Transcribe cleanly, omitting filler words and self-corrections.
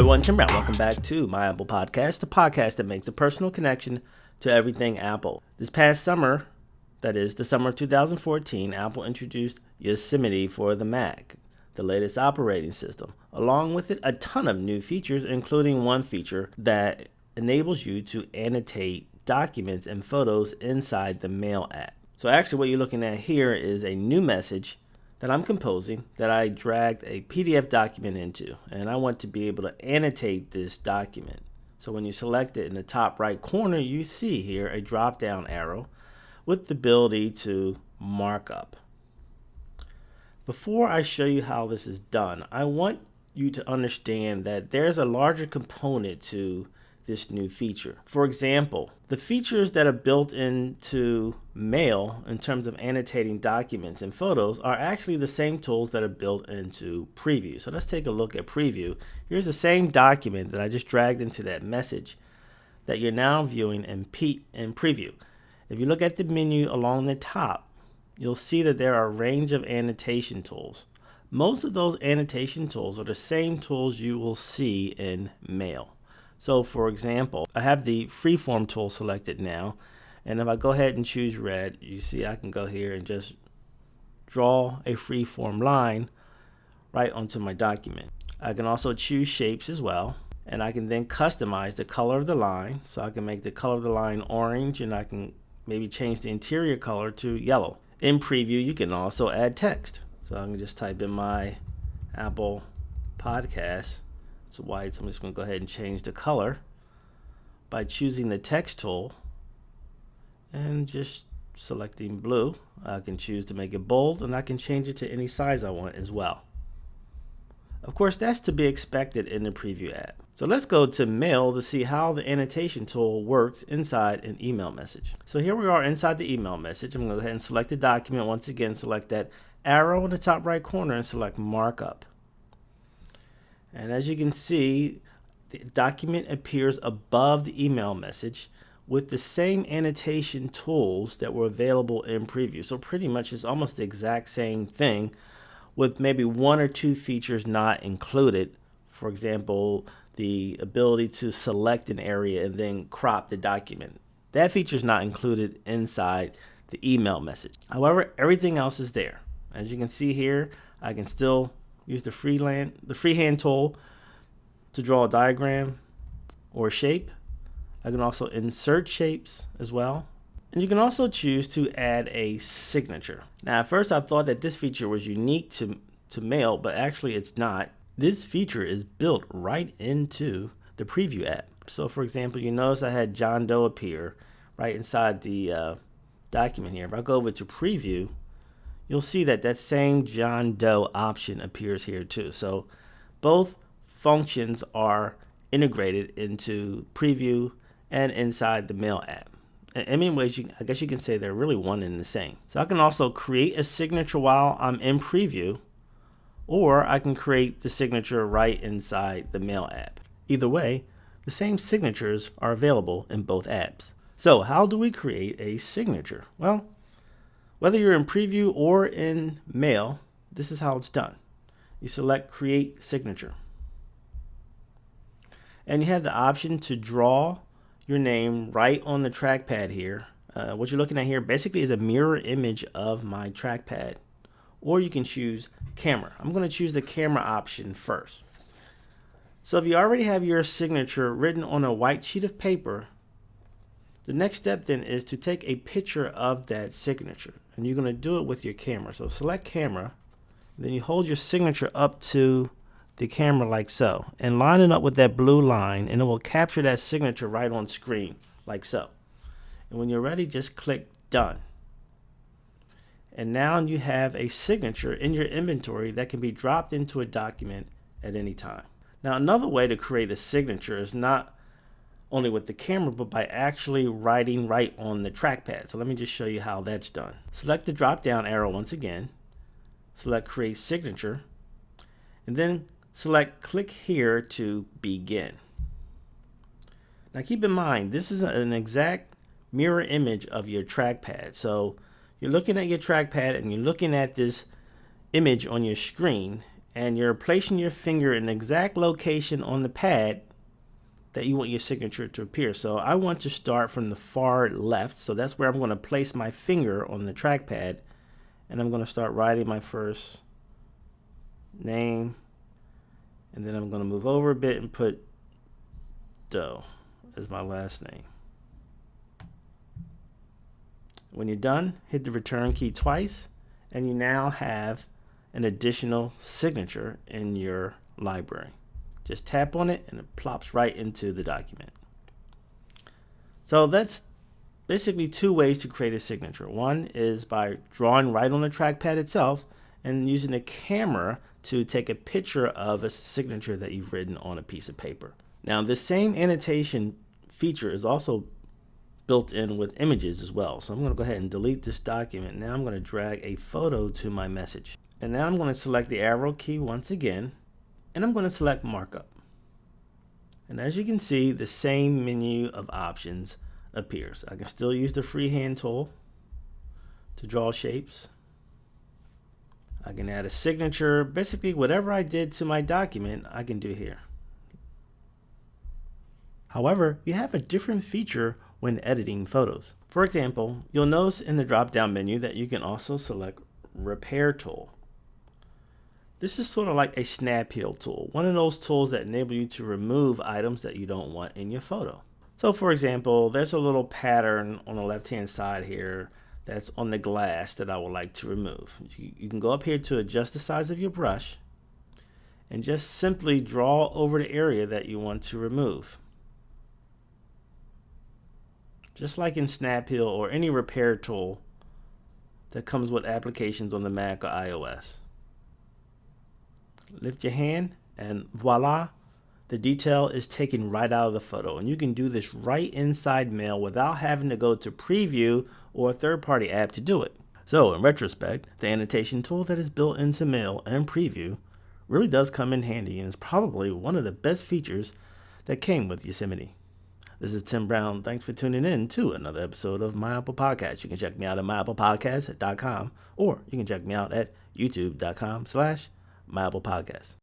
everyone, Tim Brown. Welcome back to my Apple Podcast, the podcast that makes a personal connection to everything Apple. This past summer, that is the summer of 2014, Apple introduced Yosemite for the Mac, the latest operating system. Along with it, a ton of new features, including one feature that enables you to annotate documents and photos inside the Mail app. So actually what you're looking at here is a new message that I'm composing that I dragged a PDF document into, and I want to be able to annotate this document. So when you select it in the top right corner, you see here a drop down arrow with the ability to mark up. Before I show you how this is done, I want you to understand that there's a larger component to this new feature. For example, the features that are built into Mail in terms of annotating documents and photos are actually the same tools that are built into Preview. So let's take a look at Preview. Here's the same document that I just dragged into that message that you're now viewing in Preview. If you look at the menu along the top, you'll see that there are a range of annotation tools. Most of those annotation tools are the same tools you will see in Mail. So for example, I have the freeform tool selected now, and if I go ahead and choose red, you see I can go here and just draw a freeform line right onto my document. I can also choose shapes as well, and I can then customize the color of the line. So I can make the color of the line orange, and I can maybe change the interior color to yellow. In Preview, you can also add text. So I can just type in my Apple Podcast. It's white, so I'm just going to go ahead and change the color by choosing the text tool and just selecting blue. I can choose to make it bold, and I can change it to any size I want as well. Of course, that's to be expected in the Preview app. So let's go to Mail to see how the annotation tool works inside an email message. So here we are inside the email message. I'm going to go ahead and select the document. Once again, select that arrow in the top right corner and select Markup. And as you can see, the document appears above the email message with the same annotation tools that were available in Preview. So pretty much it's almost the exact same thing, with maybe one or two features not included. For example, the ability to select an area and then crop the document. That feature is not included inside the email message. However, everything else is there. As you can see here, I can still use the freehand tool to draw a diagram or shape. I can also insert shapes as well. And you can also choose to add a signature. Now, at first I thought that this feature was unique to Mail, but actually it's not. This feature is built right into the Preview app. So for example, you notice I had John Doe appear right inside the document here. If I go over to Preview, you'll see that that same John Doe option appears here too. So both functions are integrated into Preview and inside the Mail app. In many ways, I guess you can say they're really one and the same. So I can also create a signature while I'm in Preview, or I can create the signature right inside the Mail app. Either way, the same signatures are available in both apps. So how do we create a signature? Well, whether you're in Preview or in Mail, this is how it's done. You select Create Signature. And you have the option to draw your name right on the trackpad here. What you're looking at here basically is a mirror image of my trackpad. Or you can choose Camera. I'm going to choose the camera option first. So if you already have your signature written on a white sheet of paper, the next step then is to take a picture of that signature, and you're going to do it with your camera. So select Camera, then you hold your signature up to the camera like so, and line it up with that blue line, and it will capture that signature right on screen like so. And when you're ready, just click Done. And now you have a signature in your inventory that can be dropped into a document at any time. Now another way to create a signature is not only with the camera, but by actually writing right on the trackpad. So let me just show you how that's done. Select the drop down arrow once again, select Create Signature, and then select Click Here to begin. Now keep in mind, this is an exact mirror image of your trackpad. So you're looking at your trackpad and you're looking at this image on your screen, and you're placing your finger in the exact location on the pad that you want your signature to appear. So I want to start from the far left. So that's where I'm going to place my finger on the trackpad, and I'm going to start writing my first name, and then I'm going to move over a bit and put Doe as my last name. When you're done, hit the return key twice, and you now have an additional signature in your library. Just tap on it and it plops right into the document. So that's basically two ways to create a signature. One is by drawing right on the trackpad itself and using a camera to take a picture of a signature that you've written on a piece of paper. Now, this same annotation feature is also built in with images as well. So I'm going to go ahead and delete this document. Now I'm going to drag a photo to my message. And now I'm going to select the arrow key once again, and I'm going to select Markup. And as you can see, the same menu of options appears. I can still use the freehand tool to draw shapes. I can add a signature. Basically, whatever I did to my document, I can do here. However, you have a different feature when editing photos. For example, you'll notice in the drop-down menu that you can also select Repair Tool. This is sort of like a snap peel tool, one of those tools that enable you to remove items that you don't want in your photo. So for example, there's a little pattern on the left-hand side here that's on the glass that I would like to remove. You can go up here to adjust the size of your brush and just simply draw over the area that you want to remove. Just like in Snap Peel or any repair tool that comes with applications on the Mac or iOS. Lift your hand and voila, the detail is taken right out of the photo. And you can do this right inside Mail without having to go to Preview or a third-party app to do it. So in retrospect, the annotation tool that is built into Mail and Preview really does come in handy and is probably one of the best features that came with Yosemite. This is Tim Brown. Thanks for tuning in to another episode of My Apple Podcast. You can check me out at myapplepodcast.com, or you can check me out at youtube.com/myapplepodcast.